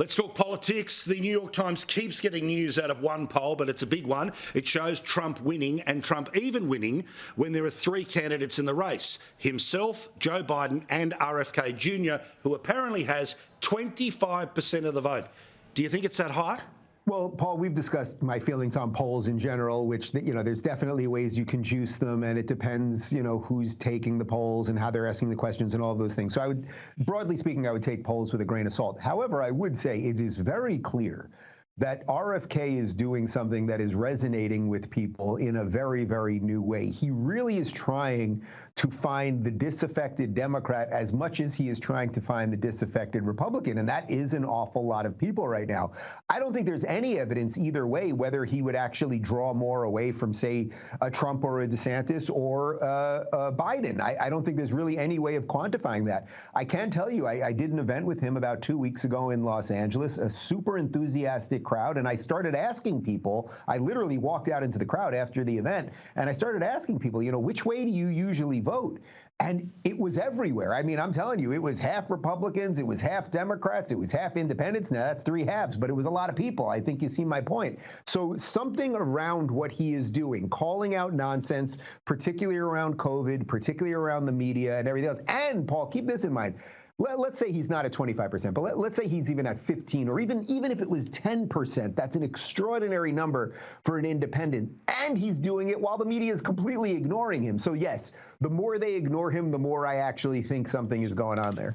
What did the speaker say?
Let's talk politics. The New York Times keeps getting news out of one poll, but it's a big one. It shows Trump winning, and Trump even winning when there are three candidates in the race: himself, Joe Biden, and RFK Jr., who apparently has 25% of the vote. Do you think it's that high? Well, Paul, we've discussed my feelings on polls in general, which, there's definitely ways you can juice them, and it depends, who's taking the polls and how they're asking the questions and all of those things. So broadly speaking, I would take polls with a grain of salt. However, I would say it is very clear that RFK is doing something that is resonating with people in a very, very new way. He really is trying to find the disaffected Democrat as much as he is trying to find the disaffected Republican, and that is an awful lot of people right now. I don't think there's any evidence either way whether he would actually draw more away from, say, a Trump or a DeSantis or Biden. I don't think there's really any way of quantifying that. I can tell you, I did an event with him about 2 weeks ago in Los Angeles, a super enthusiastic crowd, and I started asking people. I literally walked out into the crowd after the event, and I started asking people, which way do you usually vote? And it was everywhere. I mean, I'm telling you, it was half Republicans, it was half Democrats, it was half independents. Now, that's three halves, but it was a lot of people. I think you see my point. So something around what he is doing, calling out nonsense, particularly around COVID, particularly around the media and everything else. And, Paul, keep this in mind. Let's say he's not at 25%, but let's say he's even at 15, or even if it was 10%. That's an extraordinary number for an independent. And he's doing it while the media is completely ignoring him. So, yes, the more they ignore him, the more I actually think something is going on there.